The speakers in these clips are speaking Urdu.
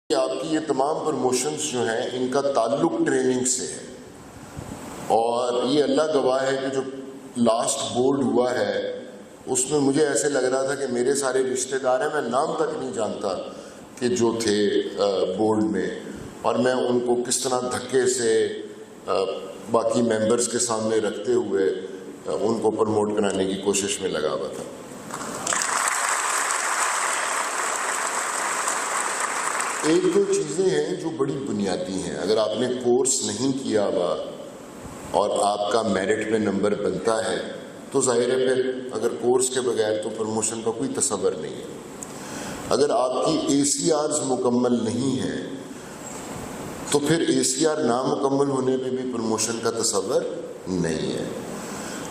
آپ کی یہ تمام پروموشنز جو ہیں ان کا تعلق ٹریننگ سے ہے، اور یہ اللہ گواہ ہے کہ جو لاسٹ بورڈ ہوا ہے اس میں مجھے ایسے لگ رہا تھا کہ میرے سارے رشتہ دار ہیں، میں نام تک نہیں جانتا کہ جو تھے بورڈ میں، اور میں ان کو کس طرح دھکے سے باقی ممبرز کے سامنے رکھتے ہوئے ان کو پروموٹ کرانے کی کوشش میں لگا ہوا تھا۔ ایک دو چیزیں ہیں جو بڑی بنیادی ہیں، اگر آپ نے کورس نہیں کیا ہوا اور آپ کا میرٹ میں نمبر بنتا ہے تو ظاہر ہے پھر اگر کورس کے بغیر تو پروموشن کا کوئی تصور نہیں ہے۔ اگر آپ کی اے سی آرز مکمل نہیں ہیں تو پھر اے سی آر نامکمل ہونے پہ بھی پروموشن کا تصور نہیں ہے۔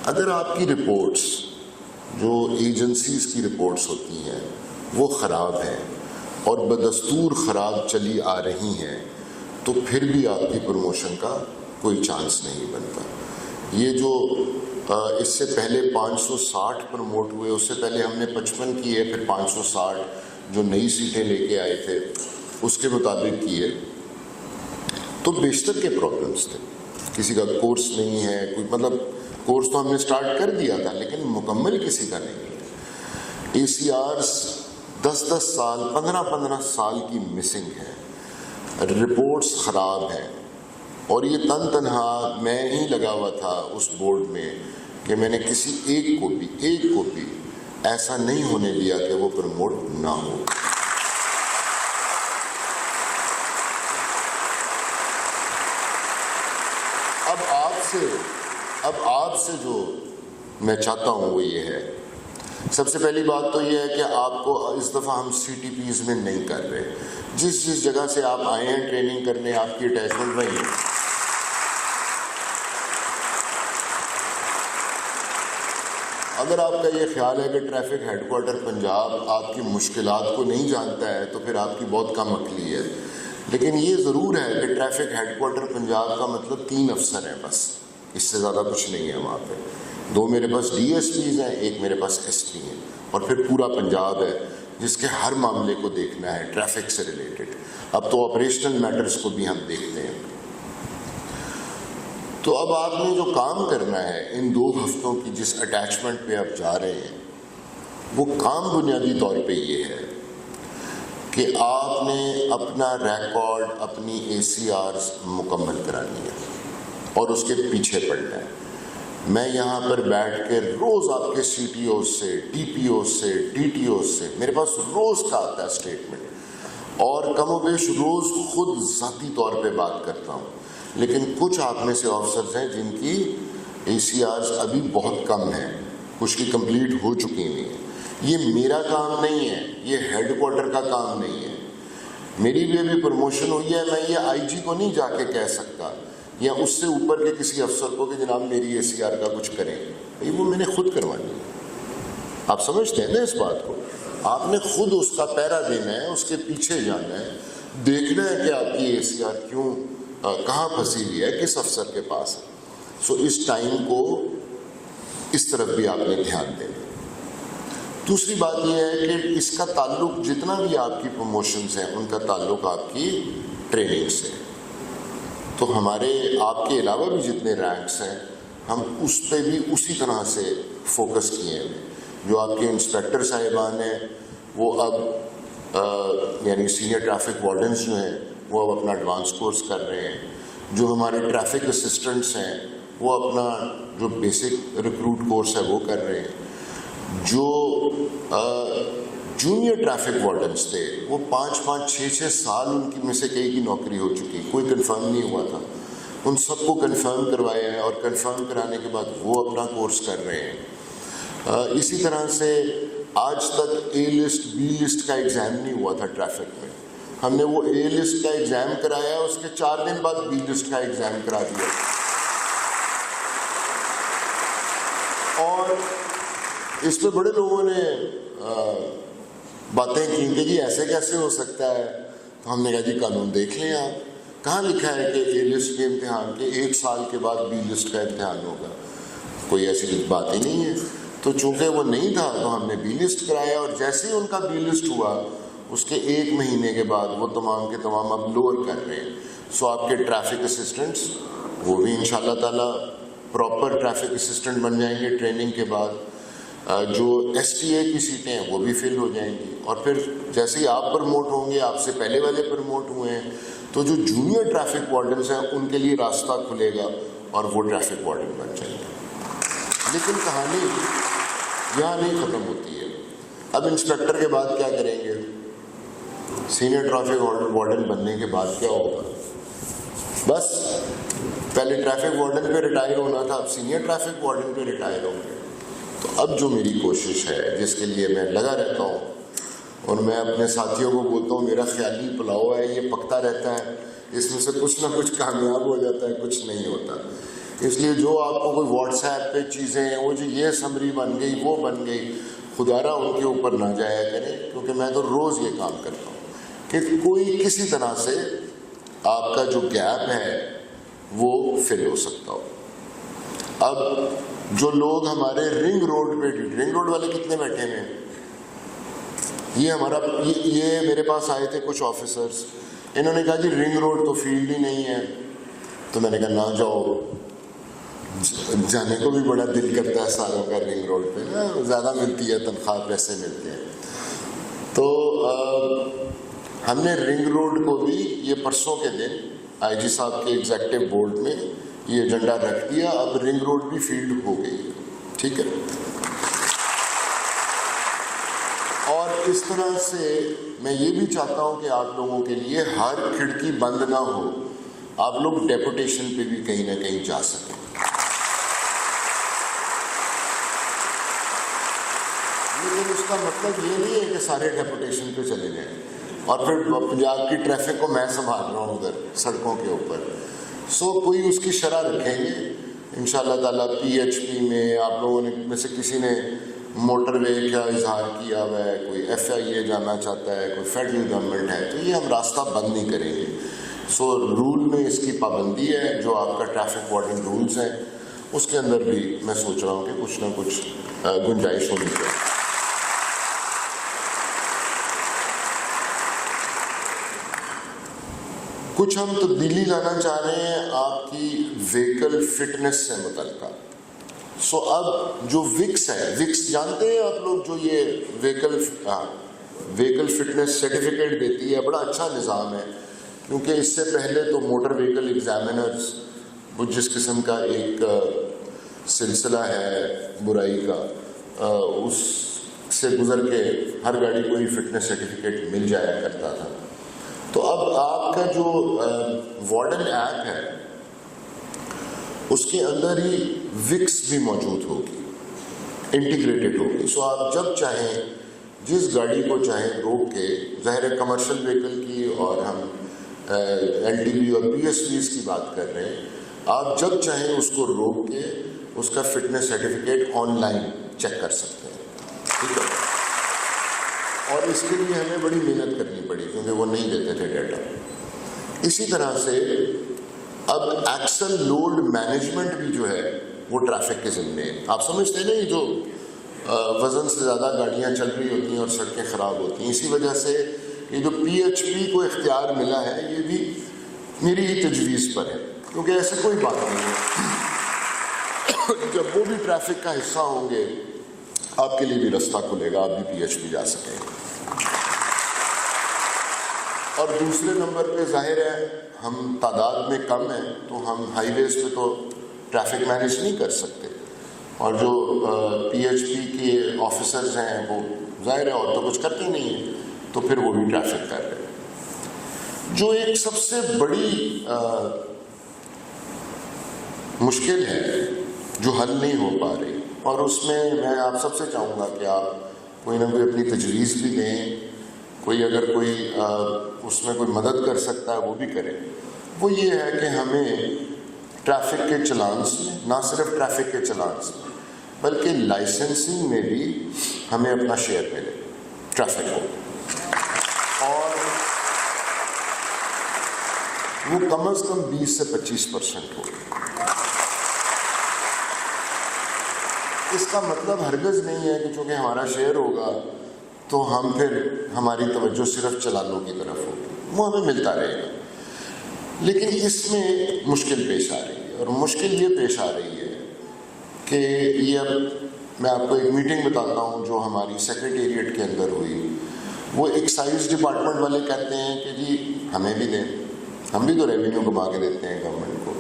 اگر آپ کی رپورٹس جو ایجنسیز کی رپورٹس ہوتی ہیں وہ خراب ہیں اور بدستور خراب چلی آ رہی ہیں تو پھر بھی آپ کی پروموشن کا کوئی چانس نہیں بنتا۔ یہ جو اس سے پہلے 560 پروموٹ ہوئے، اس سے پہلے ہم نے 55 کیے، پھر 560 جو نئی سیٹیں لے کے آئے تھے اس کے مطابق کیے، تو بیشتر کے پرابلمس تھے۔ کسی کا کورس نہیں ہے، کوئی مطلب کورس تو ہم نے سٹارٹ کر دیا تھا لیکن مکمل کسی کا نہیں ہے۔ اے سی آرز 10 سال 15 سال کی مسنگ ہے، رپورٹس خراب ہیں، اور یہ تنہا میں ہی لگا ہوا تھا اس بورڈ میں کہ میں نے کسی ایک کو بھی ایسا نہیں ہونے دیا کہ وہ پروموٹ نہ ہو۔ اب آپ سے جو میں چاہتا ہوں وہ یہ ہے، سب سے پہلی بات تو یہ ہے کہ آپ کو اس دفعہ ہم سی ٹی پیز میں نہیں کر رہے، جس جگہ سے آپ آئے ہیں ٹریننگ کرنے آپ کی اٹیچمنٹ وہیں ہے۔ اگر آپ کا یہ خیال ہے کہ ٹریفک ہیڈ کوارٹر پنجاب آپ کی مشکلات کو نہیں جانتا ہے تو پھر آپ کی بہت کم عقلی ہے، لیکن یہ ضرور ہے کہ ٹریفک ہیڈ کوارٹر پنجاب کا مطلب 3 افسر ہیں، بس اس سے زیادہ کچھ نہیں ہے وہاں پہ۔ 2 میرے پاس ڈی ایس پیز ہیں، 1 میرے پاس ایس پی ہیں، اور پھر پورا پنجاب ہے جس کے ہر معاملے کو دیکھنا ہے ٹریفک سے ریلیٹڈ۔ اب تو آپریشنل میٹرز کو بھی ہم دیکھتے ہیں۔ تو اب آپ نے جو کام کرنا ہے ان 2 ہفتوں کی جس اٹیچمنٹ پہ آپ جا رہے ہیں، وہ کام بنیادی طور پہ یہ ہے کہ آپ نے اپنا ریکارڈ، اپنی اے سی آرز مکمل کرانی ہے اور اس کے پیچھے پڑنا ہے۔ میں یہاں پر بیٹھ کے روز آپ کے سی ٹی او سے، ڈی پی او سے، ڈی ٹی او سے میرے پاس روز کا آتا ہے اسٹیٹمنٹ، اور کم و بیش روز خود ذاتی طور پہ بات کرتا ہوں، لیکن کچھ آپ میں سے آفیسرز ہیں جن کی اے سی آرز ابھی بہت کم ہیں، کچھ کی کمپلیٹ ہو چکی نہیں ہیں۔ یہ میرا کام نہیں ہے، یہ ہیڈ کوارٹر کا کام نہیں ہے۔ میری بھی ابھی پروموشن ہوئی ہے، میں یہ آئی جی کو نہیں جا کے کہہ سکتا یا اس سے اوپر کے کسی افسر کو کہ جناب میری اے سی آر کا کچھ کریں، وہ میں نے خود کروانی ہے۔ آپ سمجھتے ہیں نا اس بات کو؟ آپ نے خود اس کا پیرا دینا ہے، اس کے پیچھے جانا ہے، دیکھنا ہے کہ آپ کی اے سی آر کیوں کہاں پھنسی ہوئی ہے، کس افسر کے پاس ہے۔ سو اس ٹائم کو اس طرف بھی آپ نے دھیان دینا۔ دوسری بات یہ ہے کہ اس کا تعلق جتنا بھی آپ کی پروموشنز ہیں ان کا تعلق آپ کی ٹریننگ سے ہے۔ تو ہمارے آپ کے علاوہ بھی جتنے رینکس ہیں ہم اس پہ بھی اسی طرح سے فوکس کیے ہیں۔ جو آپ کے انسپیکٹر صاحبان ہیں وہ اب یعنی سینئر ٹریفک وارڈنز جو ہیں وہ اب اپنا ایڈوانس کورس کر رہے ہیں۔ جو ہمارے ٹریفک اسسٹنٹس ہیں وہ اپنا جو بیسک ریکروٹ کورس ہے وہ کر رہے ہیں۔ جو جونیئر ٹریفک وارڈنز تھے وہ 5 6 سال ان کی میں سے کئی کی نوکری ہو چکی، کوئی کنفرم نہیں ہوا تھا، ان سب کو کنفرم کروایا ہے، اور کنفرم کرانے کے بعد وہ اپنا کورس کر رہے ہیں۔ اسی طرح سے آج تک اے لسٹ بی لسٹ کا ایگزام نہیں ہوا تھا ٹریفک میں، ہم نے وہ اے لسٹ کا ایگزام کرایا، اس کے 4 دن بعد بی لسٹ کا ایگزام کرا دیا، اور اس پہ بڑے لوگوں نے باتیں کی کہ جی ایسے کیسے ہو سکتا ہے۔ تو ہم نے کہا جی قانون دیکھ لیں، آپ کہاں لکھا ہے کہ اے لسٹ کے امتحان کے 1 سال کے بعد بی لسٹ کا امتحان ہوگا؟ کوئی ایسی بات ہی نہیں ہے۔ تو چونکہ وہ نہیں تھا تو ہم نے بی لسٹ کرایا، اور جیسے ہی ان کا بی لسٹ ہوا اس کے 1 مہینے کے بعد وہ تمام کے تمام اب لوور کر رہے ہیں. سو آپ کے ٹریفک اسسٹنٹس وہ بھی انشاءاللہ تعالیٰ پراپر ٹریفک اسسٹنٹ بن جائیں گے ٹریننگ کے بعد. جو STA کی سیٹیں ہیں وہ بھی فل ہو جائیں گی. اور پھر جیسے ہی آپ پروموٹ ہوں گے, آپ سے پہلے والے پروموٹ ہوئے ہیں, تو جو جونیئر ٹریفک وارڈنس ہیں ان کے لیے راستہ کھلے گا اور وہ ٹریفک وارڈن بن جائیں گے. لیکن کہانی یہاں نہیں ختم ہوتی ہے. اب انسپیکٹر کے بعد کیا کریں گے؟ سینئر ٹریفک وارڈن بننے کے بعد کیا ہوگا؟ بس پہلے ٹریفک وارڈن پہ ریٹائر ہونا تھا, اب سینئر ٹریفک وارڈن پہ ریٹائر ہوں گے. تو اب جو میری کوشش ہے, جس کے لیے میں لگا رہتا ہوں, اور میں اپنے ساتھیوں کو بولتا ہوں میرا خیالی پلاؤ ہے, یہ پکتا رہتا ہے, اس میں سے کچھ نہ کچھ کامیاب ہو جاتا ہے, کچھ نہیں ہوتا. اس لیے جو آپ کو کوئی واٹس ایپ پہ چیزیں ہیں, وہ جو یہ سمری بن گئی, وہ بن گئی, خدا را ان کے اوپر نہ جایا کریں, کیونکہ میں تو روز یہ کام کرتا ہوں کہ کوئی کسی طرح سے آپ کا جو گیپ ہے وہ فل ہو سکتا ہو. اب جو لوگ ہمارے رنگ روڈ پہ, رنگ روڈ والے کتنے بیٹھے ہیں, یہ میرے پاس آئے تھے کچھ آفیسرز, انہوں نے کہا جی رنگ روڈ تو فیلڈ ہی نہیں ہے. تو میں نے کہا نہ جاؤ, جانے کو بھی بڑا دل کرتا ہے ساروں کا رنگ روڈ پہ, زیادہ ملتی ہے تنخواہ, پیسے ملتے ہیں. تو ہم نے رنگ روڈ کو بھی یہ پرسوں کے دن IG صاحب کے ایگزیکٹو بورڈ میں یہ ایجنڈا رکھ دیا. اب رنگ روڈ بھی فیلڈ ہو گئی, ٹھیک ہے. اور اس طرح سے میں یہ بھی چاہتا ہوں کہ آپ لوگوں کے لیے ہر کھڑکی بند نہ ہو, آپ لوگ ڈیپوٹیشن پہ بھی کہیں نہ کہیں جا سکیں. لیکن اس کا مطلب یہ نہیں ہے کہ سارے ڈیپوٹیشن پہ چلے جائیں اور پھر پنجاب کی ٹریفک کو میں سنبھال رہا ہوں ادھر سڑکوں کے اوپر. سو کوئی اس کی شرح رکھیں گے انشاءاللہ تعالیٰ. PHP میں آپ لوگوں میں سے کسی نے موٹر وے کا اظہار کیا ہوا ہے, کوئی FIA جانا چاہتا ہے, کوئی فیڈرل گورنمنٹ ہے, تو یہ ہم راستہ بند نہیں کریں گے. سو رول میں اس کی پابندی ہے, جو آپ کا ٹریفک وارڈن رولز ہیں اس کے اندر بھی میں سوچ رہا ہوں کہ کچھ نہ کچھ گنجائش ہونی چاہیے. کچھ ہم تبدیلی لانا چاہ رہے ہیں آپ کی ویکل فٹنس سے متعلقہ. سو اب جو وکس ہے, وکس جانتے ہیں آپ لوگ, جو یہ ویکل فٹنس سرٹیفکیٹ دیتی ہے, بڑا اچھا نظام ہے. کیونکہ اس سے پہلے تو موٹر ویکل ایگزامینرز وہ جس قسم کا ایک سلسلہ ہے برائی کا, اس سے گزر کے ہر گاڑی کو ہی فٹنس سرٹیفکیٹ مل جایا کرتا تھا. تو اب آپ کا جو وارڈن ایپ ہے اس کے اندر ہی وکس بھی موجود ہوگی, انٹیگریٹڈ ہوگی. سو آپ جب چاہیں جس گاڑی کو چاہیں روک کے, ظاہر ہے کمرشل ویکل کی اور ہم LDV اور PSVs کی بات کر رہے ہیں, آپ جب چاہیں اس کو روک کے اس کا fitness certificate on line check کر سکتے ہیں, ٹھیک ہے. اور اس کے لیے ہمیں بڑی محنت کرنی پڑی کیونکہ وہ نہیں دیتے تھے ڈیٹا. اسی طرح سے اب ایکسل لوڈ مینجمنٹ بھی جو ہے وہ ٹریفک کے ذمے ہے. آپ سمجھتے ہیں نا, یہ جو وزن سے زیادہ گاڑیاں چل رہی ہوتی ہیں اور سڑکیں خراب ہوتی ہیں, اسی وجہ سے یہ جو PHP کو اختیار ملا ہے یہ بھی میری ہی تجویز پر ہے, کیونکہ ایسے کوئی بات نہیں ہے. جب وہ بھی ٹریفک کا حصہ ہوں گے آپ کے لیے بھی راستہ کھلے گا, آپ بھی PHP جا سکیں گے. اور دوسرے نمبر پہ ظاہر ہے ہم تعداد میں کم ہیں, تو ہم ہائی ویز پہ تو ٹریفک مینیج نہیں کر سکتے, اور جو PHP کے آفیسرز ہیں وہ ظاہر ہے اور تو کچھ کرتے نہیں ہیں, تو پھر وہ بھی ٹریفک کر رہے ہیں. جو ایک سب سے بڑی مشکل ہے جو حل نہیں ہو پا رہی, اور اس میں آپ سب سے چاہوں گا کہ آپ کوئی نہ کوئی اپنی تجویز بھی دیں, کوئی اگر کوئی اس میں کوئی مدد کر سکتا ہے وہ بھی کرے. وہ یہ ہے کہ ہمیں ٹریفک کے چلانس میں, نہ صرف ٹریفک کے چلانس میں بلکہ لائسنسنگ میں بھی ہمیں اپنا شیئر ملے ٹریفک کو, اور وہ کم از کم 20 سے 25% ہو. اس کا مطلب ہرگز نہیں ہے کہ چونکہ ہمارا شیئر ہوگا تو ہم پھر ہماری توجہ صرف چلانوں کی طرف ہوگی، وہ ہمیں ملتا رہے گا. لیکن اس میں مشکل پیش آ رہی ہے، اور مشکل یہ پیش آ رہی ہے کہ یہ اب میں آپ کو ایک میٹنگ بتاتا ہوں جو ہماری سیکریٹریٹ کے اندر ہوئی. وہ ایکسائز ڈپارٹمنٹ والے کہتے ہیں کہ جی ہمیں بھی دیں، ہم بھی تو ریونیو کما کے دیتے ہیں گورنمنٹ کو.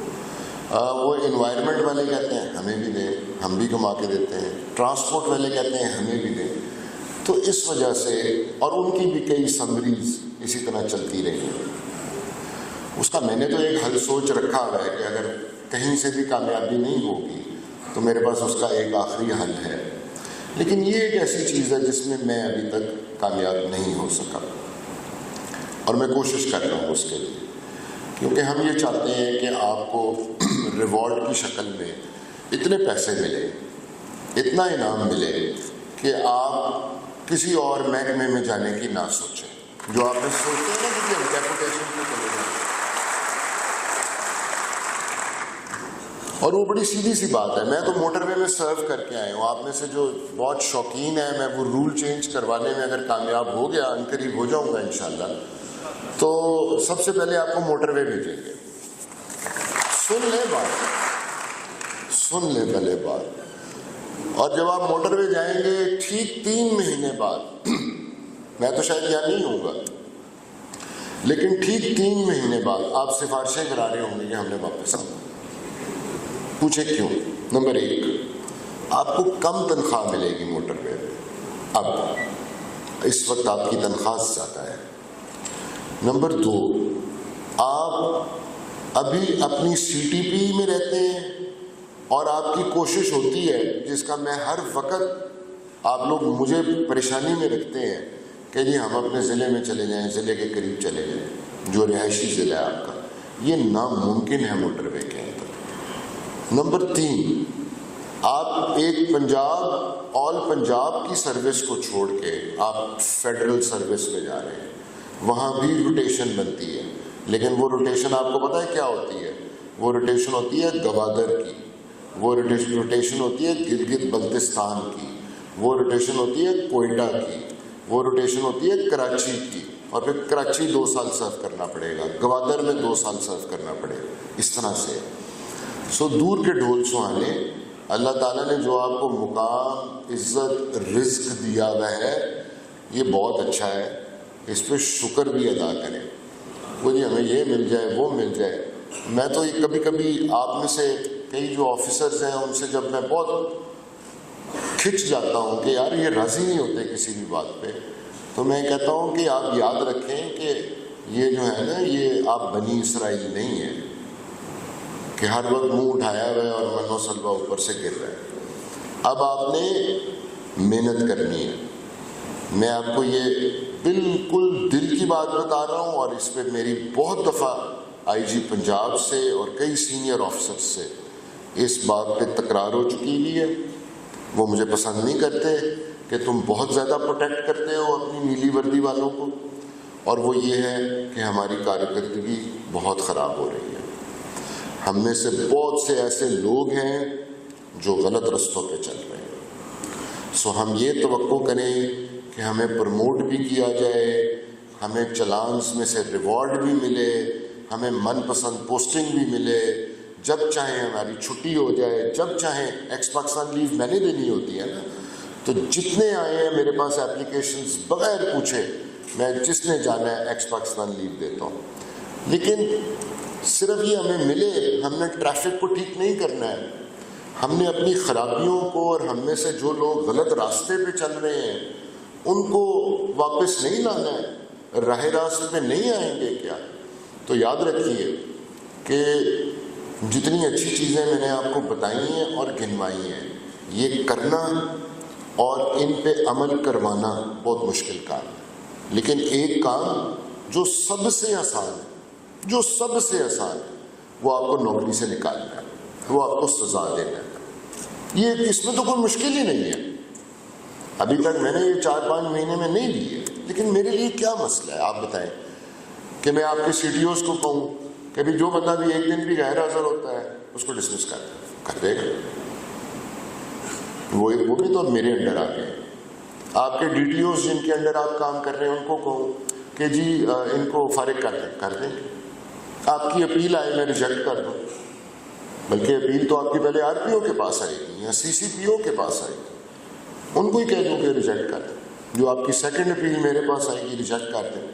وہ انوائرمنٹ والے کہتے ہیں ہمیں بھی دیں، ہم بھی کما کے دیتے ہیں. ٹرانسپورٹ والے کہتے ہیں ہمیں بھی دیں. تو اس وجہ سے، اور ان کی بھی کئی سمریز اسی طرح چلتی رہی ہیں. اس کا میں نے تو ایک حل سوچ رکھا ہوا ہے کہ اگر کہیں سے بھی کامیابی نہیں ہوگی تو میرے پاس اس کا ایک آخری حل ہے. لیکن یہ ایک ایسی چیز ہے جس میں میں ابھی تک کامیاب نہیں ہو سکا، اور میں کوشش کر رہا ہوں اس کے لیے، کیونکہ ہم یہ چاہتے ہیں کہ آپ کو ریوارڈ کی شکل میں اتنے پیسے ملے، اتنا انعام ملے کہ آپ کسی اور محکمے میں جانے کی نہ سوچیں. جو آپ نے سوچتے ہیں نا کہ ڈیپوٹیشن میں چلے جائیں، اور وہ بڑی سیدھی سی بات ہے. میں تو موٹر وے میں سرو کر کے آئے ہوں. آپ میں سے جو بہت شوقین ہے، میں وہ رول چینج کروانے میں اگر کامیاب ہو گیا، عنقریب ہو جاؤں گا انشاءاللہ، تو سب سے پہلے آپ کو موٹر وے بھیجیں گے. سن لیں بات، سن لیں پہلے بات. اور جب آپ موٹر وے جائیں گے ٹھیک 3 مہینے بعد، میں تو شاید یہاں نہیں ہوں گا، لیکن ٹھیک 3 مہینے بعد آپ سفارشیں کرا رہے ہوں گے کہ ہم نے واپس آنا. پوچھے کیوں؟ نمبر 1، آپ کو کم تنخواہ ملے گی موٹر وے پہ. اب اس وقت آپ کی تنخواہ زیادہ ہے. نمبر 2، آپ ابھی اپنی CTP میں رہتے ہیں، اور آپ کی کوشش ہوتی ہے، جس کا میں ہر وقت، آپ لوگ مجھے پریشانی میں رکھتے ہیں کہ جی ہم اپنے ضلع میں چلے جائیں، ضلع کے قریب چلے جائیں، جو رہائشی ضلع ہے آپ کا. یہ ناممکن ہے موٹر وے کے اندر. نمبر 3، آپ ایک پنجاب، آل پنجاب کی سروس کو چھوڑ کے آپ فیڈرل سروس میں جا رہے ہیں. وہاں بھی روٹیشن بنتی ہے، لیکن وہ روٹیشن آپ کو پتہ ہے کیا ہوتی ہے؟ وہ روٹیشن ہوتی ہے گوادر کی، وہ روٹیشن ہوتی ہے گلگت بلتستان کی، وہ روٹیشن ہوتی ہے کوئٹہ کی، وہ روٹیشن ہوتی ہے کراچی کی. اور پھر کراچی 2 سال سرو کرنا پڑے گا، گوادر میں 2 سال سرو کرنا پڑے گا. اس طرح سے دور کے ڈھول سہانے. اللہ تعالیٰ نے جو آپ کو مقام، عزت، رزق دیا ہوا ہے، یہ بہت اچھا ہے. اس پہ شکر بھی ادا کریں. وہ جی ہمیں یہ مل جائے، وہ مل جائے. میں تو کبھی کبھی آپ میں سے کئی جو آفیسرز ہیں ان سے جب میں بہت کھنچ جاتا ہوں کہ یار یہ راضی نہیں ہوتے کسی بھی بات پہ، تو میں کہتا ہوں کہ آپ یاد رکھیں کہ یہ جو ہے نا، یہ آپ بنی اسرائیل نہیں ہیں کہ ہر وقت منہ اٹھایا ہوا ہے اور من و سلوہ اوپر سے گر رہا ہے. اب آپ نے محنت کرنی ہے. میں آپ کو یہ بالکل دل کی بات بتا رہا ہوں، اور اس پہ میری بہت دفعہ IG پنجاب سے اور کئی سینئر آفیسر سے اس بات پہ تکرار ہو چکی ہوئی ہے. وہ مجھے پسند نہیں کرتے کہ تم بہت زیادہ پروٹیکٹ کرتے ہو اپنی نیلی وردی والوں کو، اور وہ یہ ہے کہ ہماری کارکردگی بہت خراب ہو رہی ہے. ہم میں سے بہت سے ایسے لوگ ہیں جو غلط رستوں پہ چل رہے ہیں. ہم یہ توقع کریں کہ ہمیں پروموٹ بھی کیا جائے، ہمیں چلانس میں سے ریوارڈ بھی ملے، ہمیں من پسند پوسٹنگ بھی ملے، جب چاہیں ہماری چھٹی ہو جائے، جب چاہیں. ایکس پاکستان لیو میں نے دینی ہوتی ہے نا، تو جتنے آئے ہیں میرے پاس اپلیکیشنز بغیر پوچھے، میں جس نے جانا ہے ایکس پاکستان لیو دیتا ہوں. لیکن صرف یہ ہمیں ملے، ہم نے ٹریفک کو ٹھیک نہیں کرنا ہے. ہم نے اپنی خرابیوں کو، اور ہم میں سے جو لوگ غلط راستے پہ چل رہے ہیں ان کو واپس نہیں لانا ہے. راہ راست پہ نہیں آئیں گے کیا؟ تو یاد رکھیے کہ جتنی اچھی چیزیں میں نے آپ کو بتائی ہیں اور گنوائی ہیں، یہ کرنا اور ان پہ عمل کروانا بہت مشکل کام ہے. لیکن ایک کام جو سب سے آسان ہے، جو سب سے آسان ہے، وہ آپ کو نوکری سے نکالنا ہے، وہ آپ کو سزا دینا ہے. یہ اس میں تو کوئی مشکل ہی نہیں ہے. ابھی تک میں نے یہ 4-5 مہینے میں نہیں دی ہے، لیکن میرے لیے کیا مسئلہ ہے آپ بتائیں کہ میں آپ کے CTOs کو کہوں کہ بھی جو بندہ بھی ایک دن بھی غیر حاضر ہوتا ہے اس کو ڈسمس کر دے گا. وہ بھی تو میرے انڈر آ گئے. آپ کے ڈی ٹی اوز جن کے انڈر آپ کام کر رہے ہیں ان کو کہوں کہ جی ان کو فارغ کر دیں آپ کی اپیل آئے میں ریجیکٹ کر دوں، بلکہ اپیل تو آپ کی پہلے آر پی او کے پاس آئے گی یا سی سی پی او کے پاس آئے گی، ان کو ہی کہہ دوں کہ ریجیکٹ کر دیں، جو آپ کی سیکنڈ اپیل میرے پاس آئے گی ریجیکٹ کر دیں۔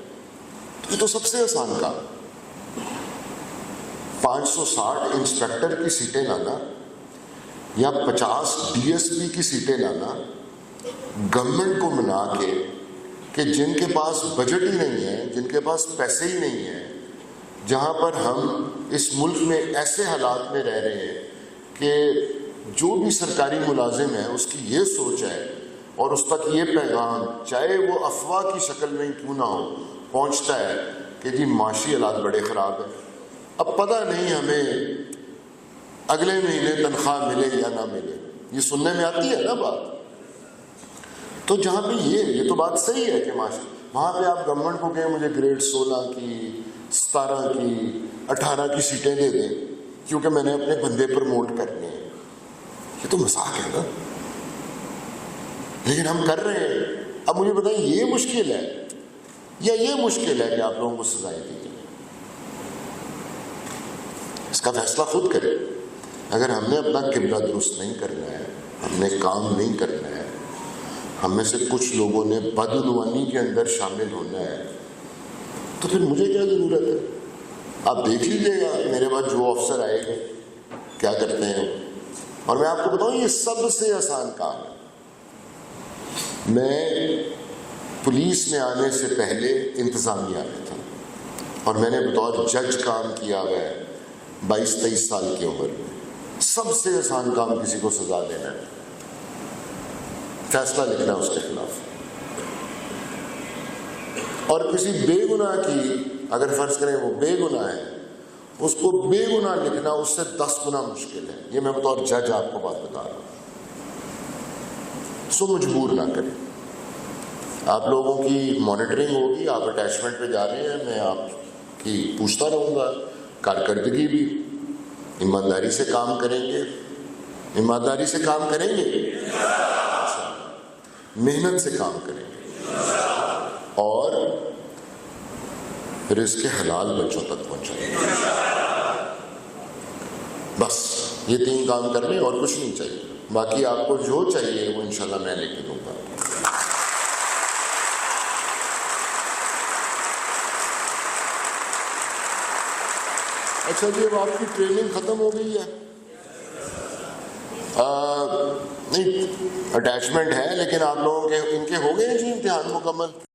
یہ تو سب سے آسان کام، 560 انسپیکٹر کی سیٹیں لانا یا 50 ڈی ایس پی کی سیٹیں لانا، گورنمنٹ کو منا کے کہ جن کے پاس بجٹ ہی نہیں ہے، جن کے پاس پیسے ہی نہیں ہیں، جہاں پر ہم اس ملک میں ایسے حالات میں رہ رہے ہیں کہ جو بھی سرکاری ملازم ہے اس کی یہ سوچ ہے اور اس تک یہ پیغام چاہے وہ افواہ کی شکل میں کیوں نہ ہو پہنچتا ہے کہ جی معاشی حالات بڑے خراب ہیں، اب پتہ نہیں ہمیں اگلے مہینے تنخواہ ملے یا نہ ملے، یہ سننے میں آتی ہے نا بات۔ تو جہاں پہ یہ تو بات صحیح ہے کہ معاشی، وہاں پہ آپ گورنمنٹ کو کہیں مجھے گریڈ 16 کی 17 کی 18 کی سیٹیں دے دیں کیونکہ میں نے اپنے بندے پروموٹ کرنے ہیں، یہ تو مذاق ہے نا، لیکن ہم کر رہے ہیں۔ اب مجھے بتائیں یہ مشکل ہے یا یہ مشکل ہے کہ آپ لوگوں کو سزائیں دی جائیں؟ اس کا فیصلہ خود کریں۔ اگر ہم نے اپنا قبلہ درست نہیں کرنا ہے، ہم نے کام نہیں کرنا ہے، ہم میں سے کچھ لوگوں نے بدعنوانی کے اندر شامل ہونا ہے، تو پھر مجھے کیا ضرورت ہے؟ آپ دیکھ لیجیے گا میرے بعد جو افسر آئے گا کیا کرتے ہیں، اور میں آپ کو بتاؤں یہ سب سے آسان کام ہے۔ میں پولیس میں آنے سے پہلے انتظامیہ میں تھا اور میں نے بطور جج کام کیا ہوا ہے 22-23 سال کی عمر میں۔ سب سے آسان کام کسی کو سزا دینا ہے، فیصلہ لکھنا اس کے خلاف، اور کسی بے گناہ کی اگر فرض کریں وہ بے گناہ ہے اس کو بے گناہ لکھنا اس سے 10 گنا مشکل ہے۔ یہ میں بطور جج آپ کو بات بتا رہا ہوں، سو مجبور نہ کریں۔ آپ لوگوں کی مانیٹرنگ ہوگی، آپ اٹیچمنٹ پہ جا رہے ہیں، میں آپ کی پوچھتا رہوں گا، کارکردگی بھی، ایمانداری سے کام کریں گے، ایمانداری سے کام کریں گے، محنت سے کام کریں گے، اور رزق حلال بچوں تک پہنچائیں گے۔ بس یہ 3 کام کرنے اور کچھ نہیں چاہیے، باقی آپ کو جو چاہیے وہ انشاءاللہ میں لے کے دوں گا۔ اچھا جی، اب آپ کی ٹریننگ ختم ہو گئی ہے؟ نہیں، اٹیچمنٹ ہے لیکن آپ لوگوں کے ان کے ہو گئے ہیں جی امتحان مکمل؟